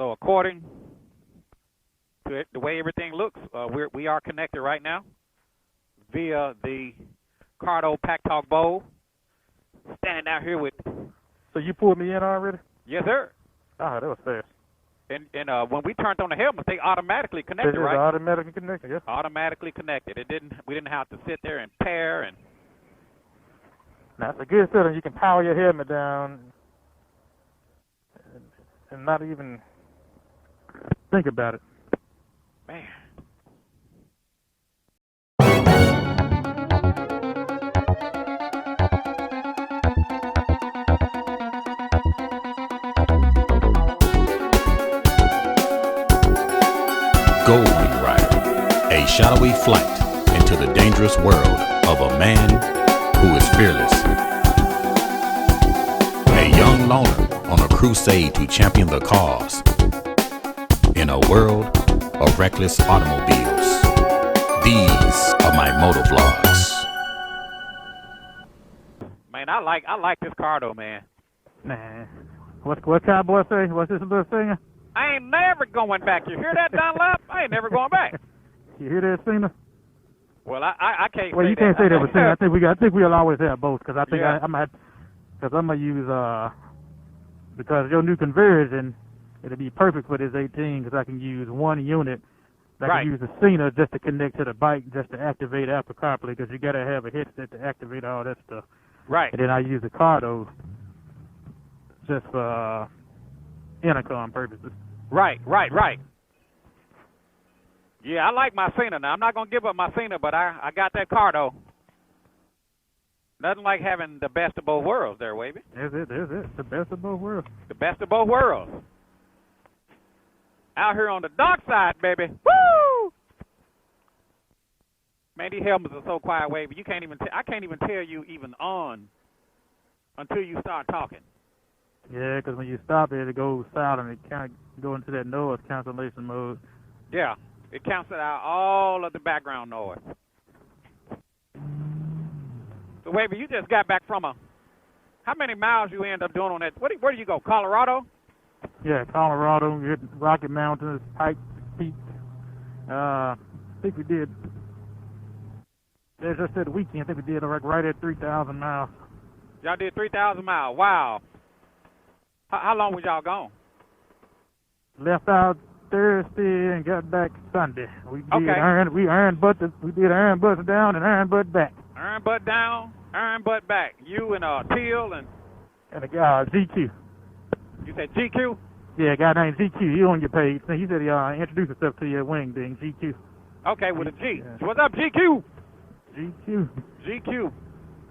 So according to the way everything looks, we are connected right now via the Cardo Pack Talk Dual. Standing out here with. So you pulled me in already? Yes, sir. Ah, that was fast. And when we turned on the helmets, they automatically connected, right? Automatically connected, yes. Automatically connected. We didn't have to sit there and pair and. Now it's a good setting. You can power your helmet down and not even think about it. Man. Gold Rider, a shadowy flight into the dangerous world of a man who is fearless. A young loner on a crusade to champion the cause in a world of reckless automobiles. These are my motovlogs. Man, I like this Cardo, man. Man, what cowboy say? What's this little singer? I ain't never going back. You hear that, Dunlap? I ain't never going back. You hear that, Cena? Well, I can't. Well, say you can't that. say that with Cena. I think we'll always have both because I think Yeah. I'm gonna use because your new conversion it'll be perfect for this 18 because I can use one unit. I Right. can use the Cena just to connect to the bike just to activate Apple CarPlay because you gotta have a headset to activate all that stuff. Right. And then I use the Cardo just for intercom purposes. Right. Yeah, I like my Cena now. I'm not going to give up my Cena, but I got that Cardo. Nothing like having the best of both worlds there, Wavy. There's it. The best of both worlds. The best of both worlds. Out here on the dark side, baby. Woo! Man, these helmets are so quiet, Wavy. You can't even. I can't even tell you even on until you start talking. Yeah, because when you stop it goes silent. It kind of go into that noise cancellation mode. Yeah, it cancels out all of the background noise. So, Wavy, you just got back from how many miles you end up doing on that? Where do you go, Colorado? Yeah, Colorado, we hit Rocky Mountains, Pike Peak. I think we did, as I said, the weekend, I think we did right at 3,000 miles. Y'all did 3,000 miles. Wow. How long was y'all gone? Left out Thursday and got back Sunday. We did Okay. iron butt down and iron butt back. Iron butt down, iron butt back. You and Teal and And a guy, GQ. you said GQ? Yeah, a guy named GQ. He on your page. He said he introduced himself to your wing thing, GQ. Okay, with a G. Yeah. What's up, GQ? GQ. GQ.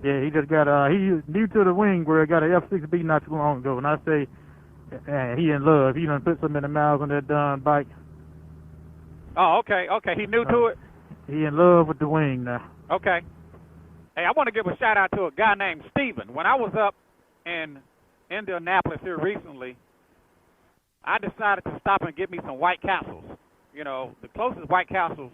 Yeah, he just got he new to the wing where got an F6B not too long ago, and I say, he in love. He done put so many miles on that darn bike. Oh, okay. He new to it? He in love with the wing now. Okay. Hey, I want to give a shout out to a guy named Steven. When I was up in Indianapolis here recently, I decided to stop and get me some White Castles. You know, the closest White Castles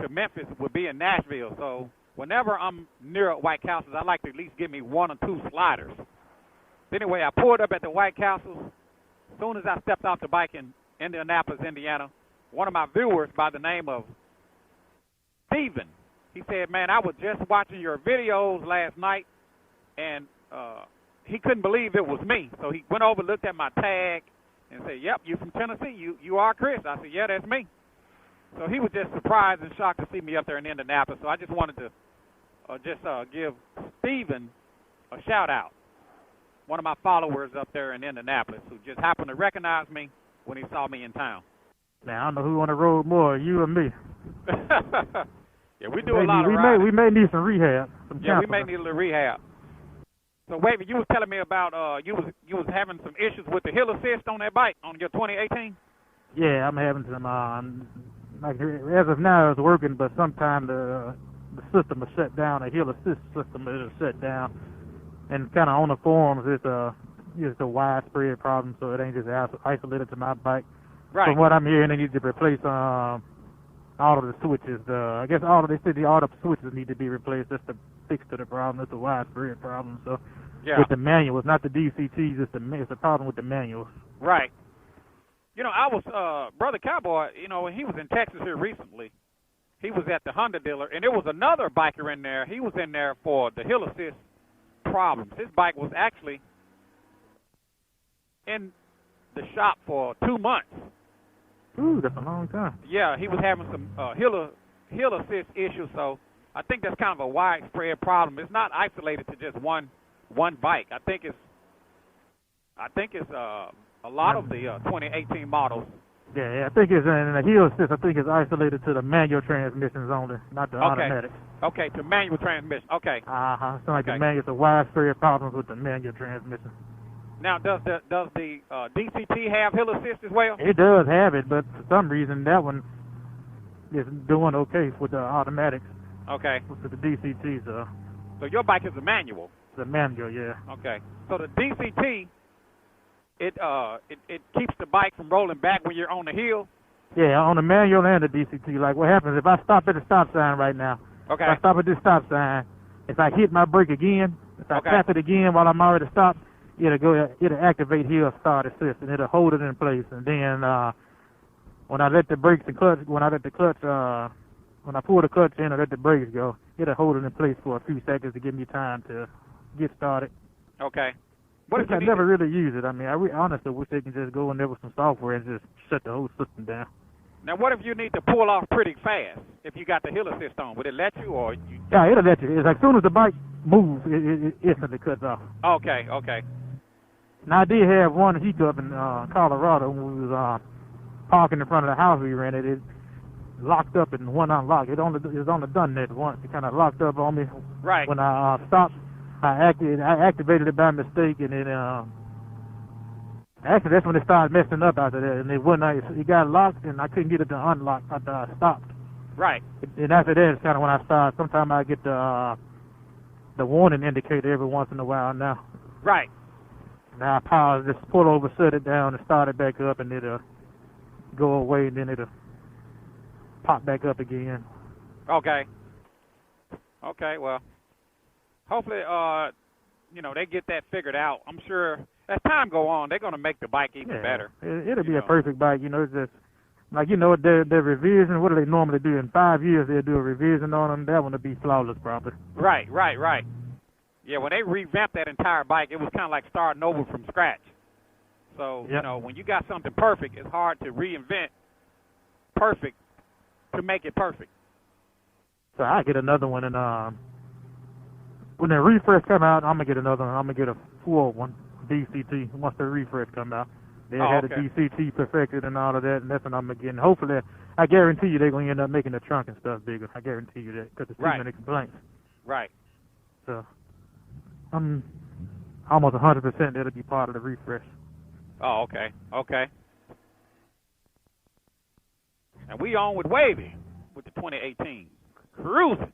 to Memphis would be in Nashville, so whenever I'm near White Castles, I like to at least get me one or two sliders. Anyway, I pulled up at the White Castles. As soon as I stepped off the bike in Indianapolis, Indiana, one of my viewers by the name of Steven, he said, man, I was just watching your videos last night, and he couldn't believe it was me. So he went over, looked at my tag, and said, yep, you from Tennessee. You are Chris. I said, yeah, that's me. So he was just surprised and shocked to see me up there in Indianapolis. So I just wanted to give Steven a shout-out, one of my followers up there in Indianapolis who just happened to recognize me when he saw me in town. Now, I don't know who on the road more, you or me. Yeah, we do a lot of riding. We may need some rehab. Yeah, we may need a little rehab. So, Wavy, you was telling me about you was having some issues with the hill assist on that bike on your 2018? Yeah, I'm having some, like, as of now it's working, but sometimes the system is shut down. The hill assist system is shut down. And kind of on the forums, it's a widespread problem, so it ain't just isolated to my bike. Right. From what I'm hearing, they need to replace all of the switches. I guess all of the switches need to be replaced. That's the fix to the problem. It's a widespread problem. So yeah. with the manuals, not the DCTs, it's the problem with the manuals. Right. I was Brother Cowboy. When he was in Texas here recently, he was at the Honda dealer, and there was another biker in there. He was in there for the hill assist problems. His bike was actually in the shop for 2 months. Ooh, that's a long time. Yeah, he was having some hill assist issues, so I think that's kind of a widespread problem. It's not isolated to just one bike. I think it's a lot of the 2018 models. Yeah, I think it's in the heel assist. I think it's isolated to the manual transmissions only, not the automatic. Okay, to manual transmission. Okay. So like the manual, it's a widespread problems with the manual transmission. Now, does the DCT have hill assist as well? It does have it, but for some reason that one is doing okay with the automatics. Okay. With the DCT, so. So your bike is a manual. It's a manual, yeah. Okay. So the DCT, it keeps the bike from rolling back when you're on the hill. Yeah, on the manual and the DCT. Like what happens if I stop at the stop sign right now? Okay. If I stop at this stop sign, if I hit my brake again, if I tap it again while I'm already stopped, it'll activate hill start assist and it'll hold it in place. And then when I let the brakes and clutch, when I pull the clutch in and let the brakes go, it'll hold it in place for a few seconds to give me time to get started. Okay. I never really use it. I mean, I honestly wish they can just go in there with some software and just shut the whole system down. Now, what if you need to pull off pretty fast if you got the hill assist on? Would it let you or you? Yeah, it'll let you. It's like as soon as the bike moves, it instantly cuts off. Okay. Now, I did have one hiccup in Colorado when we was parking in front of the house we rented. It locked up and wouldn't unlock. It was only done that once. It kind of locked up on me. Right. When I stopped, I activated it by mistake, and then actually that's when it started messing up after that. And it got locked, and I couldn't get it to unlock after I stopped. Right. And after that, it's kind of when I started. Sometimes I get the warning indicator every once in a while now. Right. Now I pause, just pull over, set it down, and start it back up, and it'll go away, and then it'll pop back up again. Okay. Well, hopefully, they get that figured out. I'm sure as time go on, they're going to make the bike even better. It'll be a perfect bike. It's just like their revision. What do they normally do? In 5 years, they'll do a revision on them. That one will be flawless, probably. Right. Yeah, when they revamped that entire bike, it was kind of like starting over from scratch. So, when you got something perfect, it's hard to reinvent perfect to make it perfect. So I get another one, and when the refresh come out, I'm gonna get another one. I'm gonna get a full one, DCT. Once the refresh come out, they had the DCT perfected and all of that, and that's what I'm gonna get. And hopefully, I guarantee you they're gonna end up making the trunk and stuff bigger. I guarantee you that because there's too many complaints. Right. So I'm almost 100% that'll be part of the refresh. Oh, okay. And we on with Wavy with the 2018 cruising.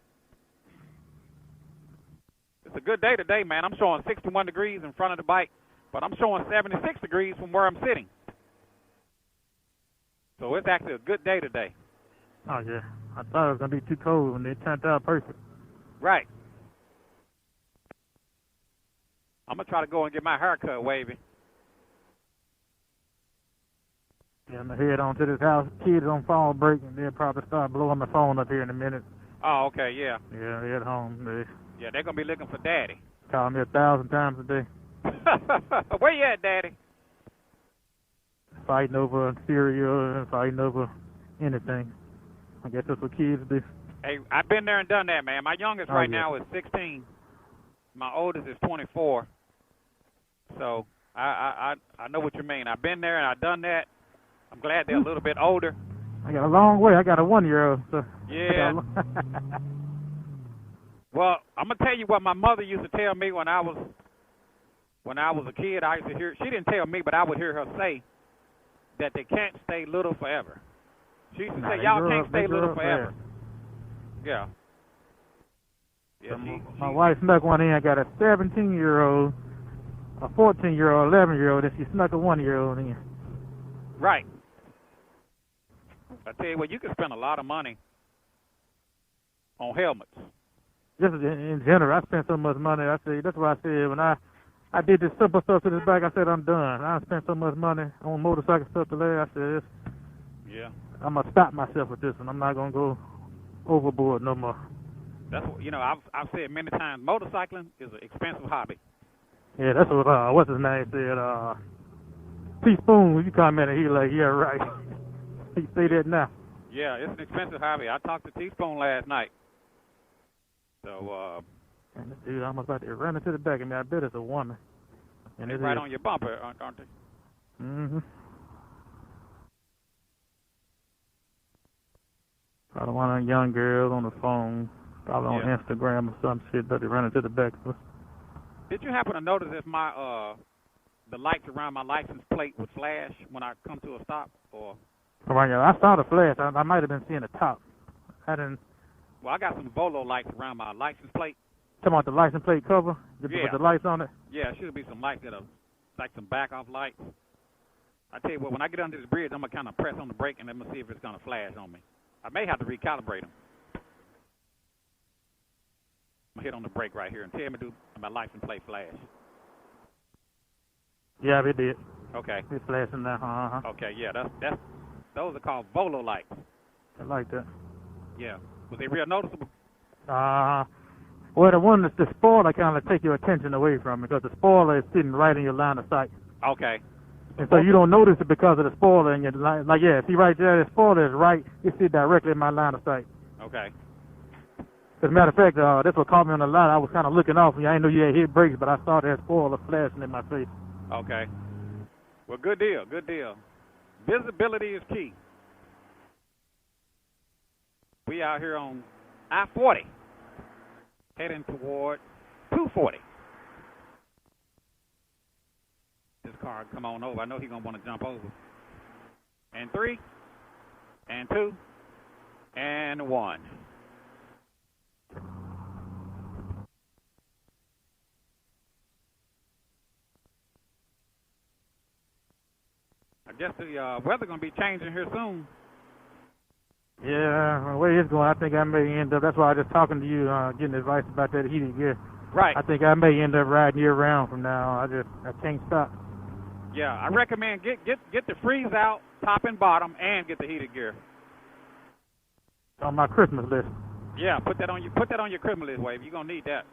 It's a good day today, man. I'm showing 61 degrees in front of the bike, but I'm showing 76 degrees from where I'm sitting. So it's actually a good day today. Oh, yeah. I thought it was going to be too cold when it turned out perfect. Right. I'm going to try to go and get my hair cut, Wavy. Yeah, I'm going to head on to this house. Kids on phone break, and they'll probably start blowing my phone up here in a minute. Oh, okay, yeah. Yeah, they're at home. Yeah, they're going to be looking for Daddy. Call me 1,000 times a day. Where you at, Daddy? Fighting over cereal and fighting over anything. I guess that's what kids do. Hey, I've been there and done that, man. My youngest now is 16. My oldest is 24. So I know what you mean. I've been there and I've done that. I'm glad they're a little bit older. I got a long way. I got a 1-year-old. So yeah. Well, I'm gonna tell you what my mother used to tell me when I was a kid. I used to hear. She didn't tell me, but I would hear her say that they can't stay little forever. She used to say, "Y'all can't stay little forever." Yeah. Yeah. My wife snuck one in. I got a 17-year-old, a 14-year-old, 11-year-old, and she snuck a 1-year-old in. Right. I tell you what, you can spend a lot of money on helmets. Just in general, I spent so much money. That's why I said when I I did this simple stuff to this bike. I said, I'm done. I spent so much money on motorcycle stuff today. I said, Yeah. I'm going to stop myself with this one. I'm not going to go overboard no more. That's what, I've said many times, motorcycling is an expensive hobby. Yeah, that's what, what's his name said, Teaspoon, you commented, he like, yeah, right. He say that now. Yeah, it's an expensive hobby. I talked to Teaspoon last night. So, and this dude almost about to run into the back of me. I bet it's a woman. And it's right on your bumper, aren't they? Mm-hmm. Probably one of them young girls on the phone, probably on Instagram or some shit, but they run into the back of us. Did you happen to notice if my the lights around my license plate would flash when I come to a stop? Or I saw the flash. I might have been seeing the top. I didn't. Well, I got some Bolo lights around my license plate. Talking about the license plate cover? With the lights on it? Yeah, it should be some lights that are like some back-off lights. I tell you what, when I get under this bridge, I'm going to kind of press on the brake and I'm going to see if it's going to flash on me. I may have to recalibrate them. I'm going to hit on the brake right here and tell me do my license plate flash. Yeah, it did. Okay. It's flashing now. Uh-huh. Okay, yeah, that's those are called Bolo lights. I like that. Yeah. Was they real noticeable? Well, the one that's the spoiler kind of take your attention away from it because the spoiler is sitting right in your line of sight. Okay. And so you don't notice it because of the spoiler in your line. Like, yeah, see right there, the spoiler is right. It's sitting directly in my line of sight. Okay. As a matter of fact, that's what caught me on the line. I was kind of looking off. I didn't know you had hit brakes, but I saw that spoiler flashing in my face. Okay. Well, good deal, good deal. Visibility is key. We out here on I-40, heading toward 240. This car come on over. I know he's going to want to jump over. And 3, and 2, and 1. I guess the weather going to be changing here soon. Yeah, the way it's going, I think I may end up, that's why I was just talking to you, getting advice about that heated gear. Right. I think I may end up riding year round from now. I can't stop. Yeah, I recommend get the freeze out, top and bottom, and get the heated gear. On my Christmas list. Yeah, put that on your Christmas list, Wave. You're gonna need that.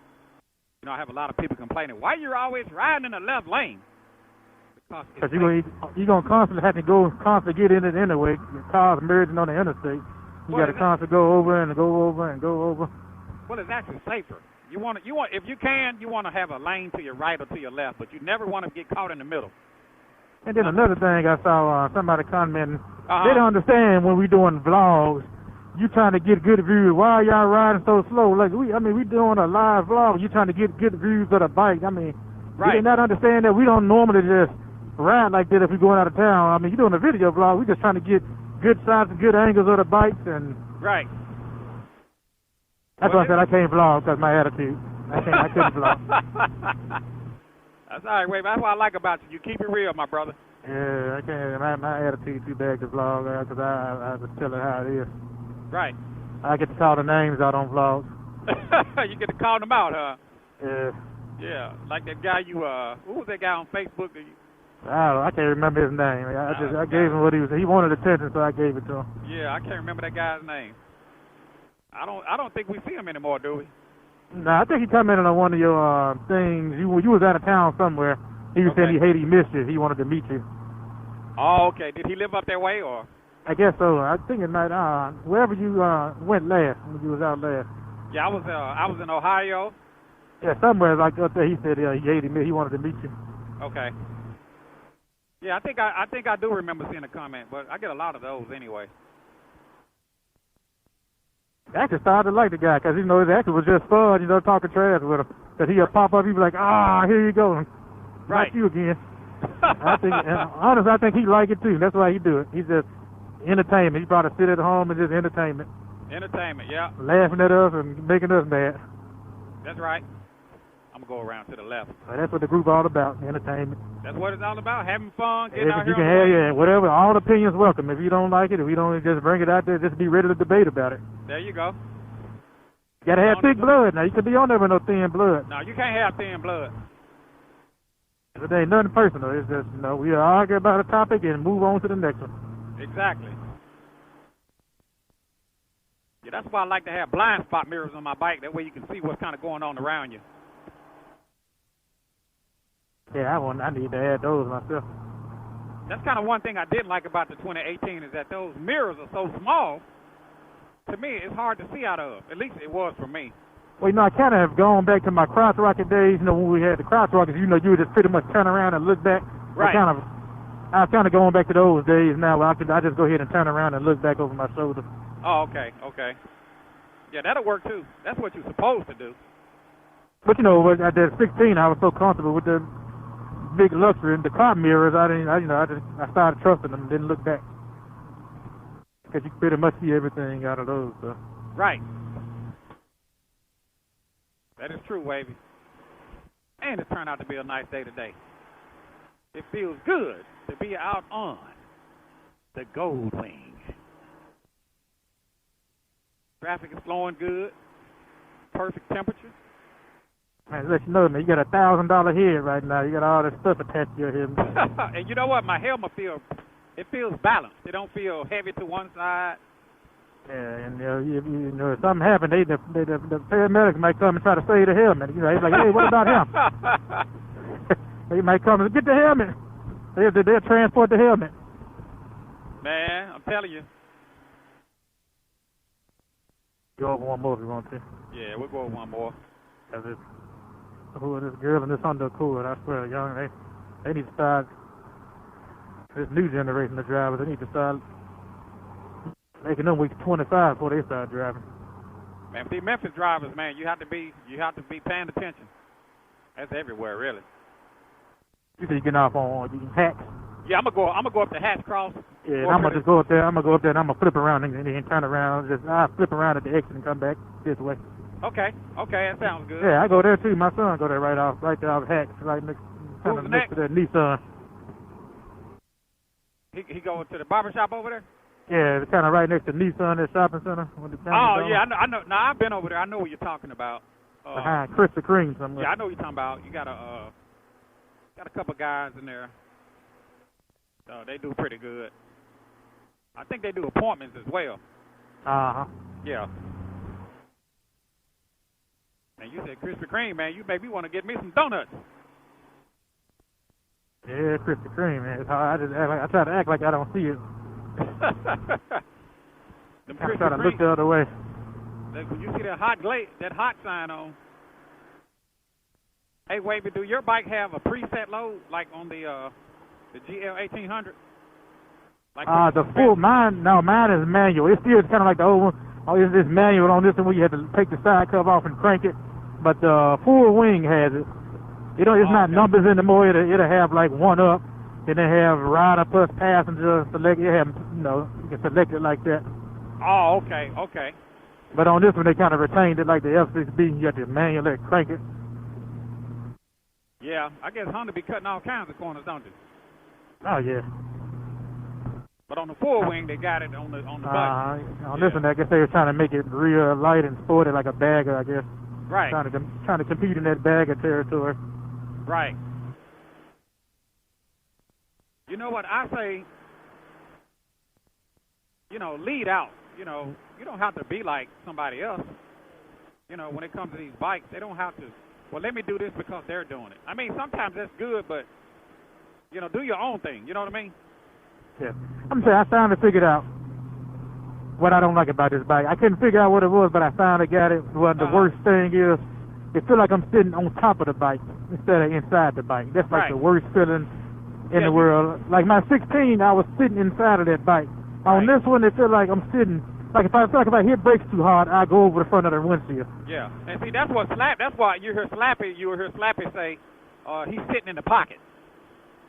You know, I have a lot of people complaining, why you're always riding in the left lane? Because you're going to constantly have to constantly get in it anyway. Your cars merging on the interstate. You got to constantly go over and go over and go over. Well, it's actually safer. You want if you can, you want to have a lane to your right or to your left, but you never want to get caught in the middle. And then another thing I saw somebody commenting, they don't understand when we doing vlogs, you trying to get good views. Why are y'all riding so slow? Like we doing a live vlog. You trying to get good views of the bike. I mean, right. You did not understand that we don't normally just ride like that if we're going out of town. I mean, you're doing a video vlog. We're just trying to get good shots and good angles of the bikes. And right. That's why I said I can't vlog because my attitude. I couldn't vlog. That's all right, Wave. That's what I like about you. You keep it real, my brother. Yeah, I can't. My attitude too bad to vlog because I just tell it how it is. Right. I get to call the names out on vlogs. You get to call them out, huh? Yeah. Yeah, like that guy who was that guy on Facebook? I can't remember his name. I gave him what he was. He wanted attention, so I gave it to him. Yeah, I can't remember that guy's name. I don't think we see him anymore, do we? No, I think he commented on one of your things. You was out of town somewhere. He was saying he missed you. He wanted to meet you. Oh, okay. Did he live up that way, or? I guess so. I think it might. Wherever you went last when you was out last. Yeah, I was in Ohio. Yeah, somewhere like up there. He said he hated me. He wanted to meet you. Okay. Yeah, I think I do remember seeing a comment, but I get a lot of those anyway. I actually started to like the guy because, it actually was just fun, talking trash with him. Because he'll pop up, he'd be like, here you go. Right. Not you again. Honestly, I think he like it too. That's why he do it. He's just entertainment. He probably sit at home and just entertainment. Entertainment, yeah. Laughing at us and making us mad. That's right. I'm going to go around to the left. So that's what the group all about, entertainment. That's what it's all about, having fun, getting out you here. can have, whatever, all opinions welcome. If you don't like it, if we don't just bring it out there, just be ready to debate about it. There you go. You got to have thick blood. Now, you could be on there with no thin blood. No, you can't have thin blood. It ain't nothing personal. It's just, we argue about a topic and move on to the next one. Exactly. Yeah, that's why I like to have blind spot mirrors on my bike. That way you can see what's kind of going on around you. Yeah, I need to add those myself. That's kind of one thing I didn't like about the 2018 is that those mirrors are so small. To me, it's hard to see out of. At least it was for me. Well, I kind of have gone back to my cross rocket days. When we had the cross rockets, you would just pretty much turn around and look back. Right. I'm kind of going back to those days now. Where I just go ahead and turn around and look back over my shoulder. Oh, okay. Yeah, that'll work too. That's what you're supposed to do. But at that 16, I was so comfortable with the big luxury and the car mirrors. I started trusting them and didn't look back because you pretty much see everything out of those. So. Right. That is true, Wavy. And it turned out to be a nice day today. It feels good to be out on the Gold Wing. Traffic is flowing good. Perfect temperature. Man, let you know, man, you got $1,000 head right now. You got all this stuff attached to your head. And you know what? My helmet feels balanced. It don't feel heavy to one side. Yeah, and if something happened, the paramedics might come and try to save the helmet. He's like, hey, what about him? They might come and get the helmet. They'll transport the helmet. Man, I'm telling you. Go over one more if you want to. Yeah, we'll go over one more. This girl and this undercoat, I swear, young, they need to start, this new generation of drivers, they need to start making them weeks 25 before they start driving. Man, the Memphis drivers, man, you have to be paying attention. That's everywhere, really. You said you getting off on hacks? Yeah, I'm gonna go up to Hatch Cross. Yeah, and I'm gonna just go up there. I'm gonna flip around and then turn around. I flip around at the exit and come back this way. Okay, that sounds good. Yeah, I go there too. My son go there right there off Hacks, right next to the Nissan. He go to the barbershop over there? Yeah, it's kind of right next to Nissan, that shopping center. Yeah, I know. No, I've been over there. I know what you're talking about. Behind Krispy Kreme somewhere. Yeah, I know what you're talking about. You got a couple guys in there. They do pretty good. I think they do appointments as well. Uh-huh. Yeah. And you said Krispy Kreme, man. You maybe want to get me some donuts. Yeah, Krispy Kreme, man. It's hard. I try to act like I don't see it. I try to look the other way. When you see that hot sign on. Hey, Wavy, do your bike have a preset load like on the GL 1800? Like the full mine is manual. It's still kind of like the old one. Oh, it's this manual on this one where you have to take the side cover off and crank it. But the full wing has it. It's not numbers anymore. It'll have like one up, then they have rider plus passenger select. You can select it like that. Oh, okay. But on this one, they kind of retained it like the F6B. You have to manually crank it. Yeah, I guess Honda be cutting all kinds of corners, don't they? Oh yeah. But on the full wing, they got it on the button. On this one, I guess they were trying to make it real light and sporty, like a bagger, I guess. Right. Trying to compete in that bagger territory. Right. You know what I say? Lead out. You don't have to be like somebody else. When it comes to these bikes, they don't have to. Well, let me do this because they're doing it. I mean, sometimes that's good, but do your own thing. You know what I mean? Yeah. I'm saying I finally figured out what I don't like about this bike. I couldn't figure out what it was, but I finally got it. Well, the worst thing is, it feels like I'm sitting on top of the bike instead of inside the bike. That's like the worst feeling in the world. Like my 16, I was sitting inside of that bike. On this one, it feels like I'm sitting. Like if I hit brakes too hard, I go over the front of the windshield. Yeah, and see that's why you hear Slappy say, he's sitting in the pocket.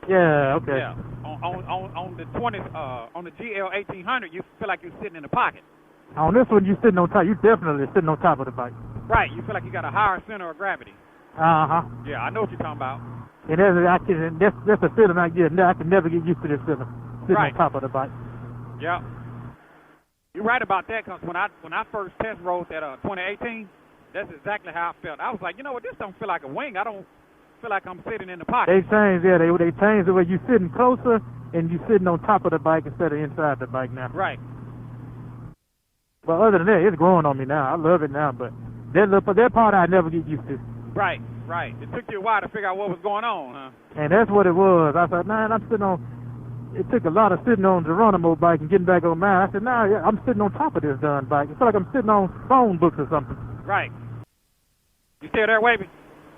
Yeah, okay. Yeah, on the 20, on the GL 1800, you feel like you're sitting in the pocket. On this one, you sitting on top. You definitely sitting on top of the bike. Right, you feel like you got a higher center of gravity. Yeah, I know what you're talking about. And that's a feeling I get. I can never get used to this feeling, sitting on top of the bike. Yeah. You're right about that, because when I first test rode that 2018, that's exactly how I felt. I was like, this don't feel like a wing. I don't feel like I'm sitting in the pocket. They changed, yeah, they changed the way you sitting closer and you sitting on top of the bike instead of inside the bike now. Right. But other than that, it's growing on me now. I love it now, but that part I never get used to. Right, right. It took you a while to figure out what was going on, huh? And that's what it was. I thought, man, I'm sitting on. It took a lot of sitting on Geronimo bike and getting back on mine. I said, nah, I'm sitting on top of this darn bike. It's like I'm sitting on phone books or something. Right. You still there, Wavy?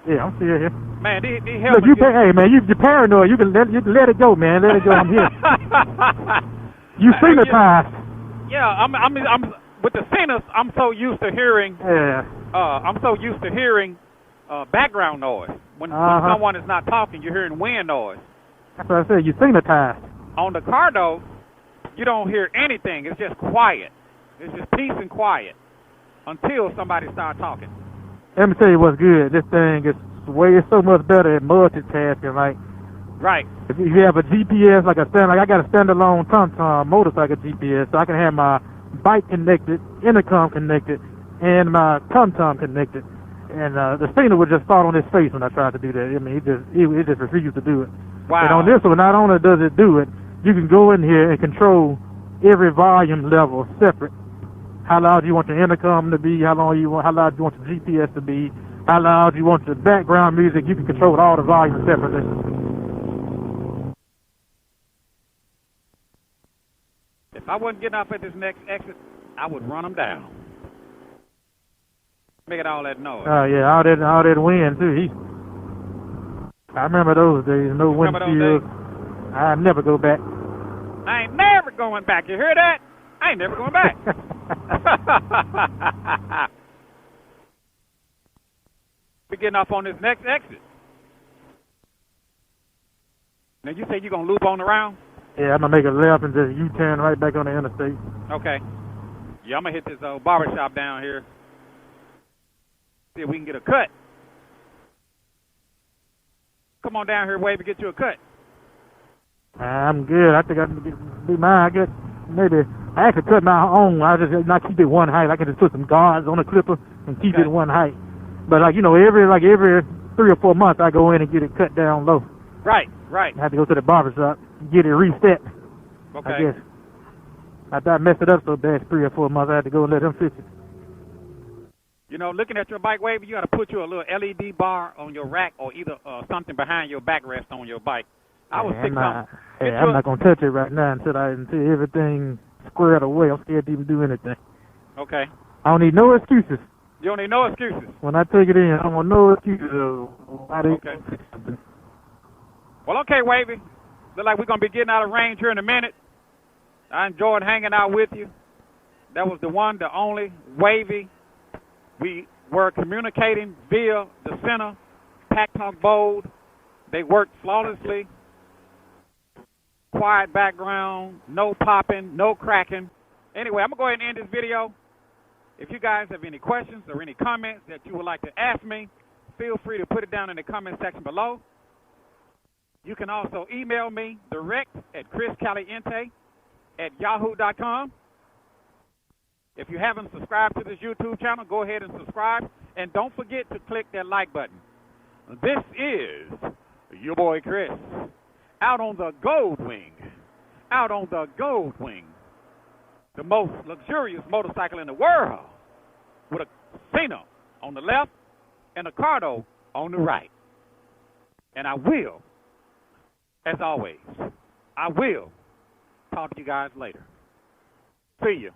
Yeah, I'm still here. Man, these Look, helmets. hey, man, you're paranoid. You can let it go, man. Let it go. I'm here. You synchronized. Yeah, I'm with the sinners. I'm so used to hearing. Yeah. I'm so used to hearing background noise. When someone is not talking, you're hearing wind noise. That's what I said. You synchronized. On the Cardo, you don't hear anything. It's just quiet. It's just peace and quiet until somebody starts talking. Let me tell you what's good. This thing is it's so much better at multitasking. Like, right. If you have a GPS, I got a standalone TomTom motorcycle GPS, so I can have my bike connected, intercom connected, and my TomTom connected. And the signal would just fall on his face when I tried to do that. I mean, it just refused to do it. Wow. And on this one, not only does it do it, you can go in here and control every volume level separate. How loud you want your intercom to be, how loud you want the GPS to be, how loud you want the background music. You can control all the volumes separately. If I wasn't getting off at this next exit, I would run them down. Making all that noise. Oh yeah, all that wind too. I remember those days. No windshield. I'd never go back. I ain't never going back. You hear that? I ain't never going back. We're getting off on this next exit. Now you say you're gonna loop on around? Yeah, I'm gonna make a left and just U-turn right back on the interstate. Okay. Yeah, I'm gonna hit this barber shop down here. See if we can get a cut. Come on down here, Wavy, get you a cut. I'm good. I think I can do mine. I guess maybe I actually cut my own. I just not keep it one height. I can just put some guards on the clipper and keep it one height. But every 3 or 4 months, I go in and get it cut down low. Right, right. I have to go to the barber shop, get it reset. Okay. I guess. After I messed it up so bad, 3 or 4 months, I had to go and let him fix it. You know, looking at your bike, Wavy, you got to put you a little LED bar on your rack or either something behind your backrest on your bike. I would stick something. I'm not going to touch it right now until everything squared away. I'm scared to even do anything. Okay. I don't need no excuses. You don't need no excuses. When I take it in, I don't want no excuses. Okay. Well, okay, Wavy. Look like we're going to be getting out of range here in a minute. I enjoyed hanging out with you. That was the one, the only, Wavy. We were communicating via the center, Pack Talk Bold. They worked flawlessly. Quiet background, no popping, no cracking. Anyway, I'm going to go ahead and end this video. If you guys have any questions or any comments that you would like to ask me, feel free to put it down in the comment section below. You can also email me direct at chriscaliente@yahoo.com. If you haven't subscribed to this YouTube channel, go ahead and subscribe. And don't forget to click that like button. This is your boy Chris, out on the Gold Wing. Out on the Gold Wing. The most luxurious motorcycle in the world. With a Cena on the left and a Cardo on the right. And I will, as always, I will talk to you guys later. See you.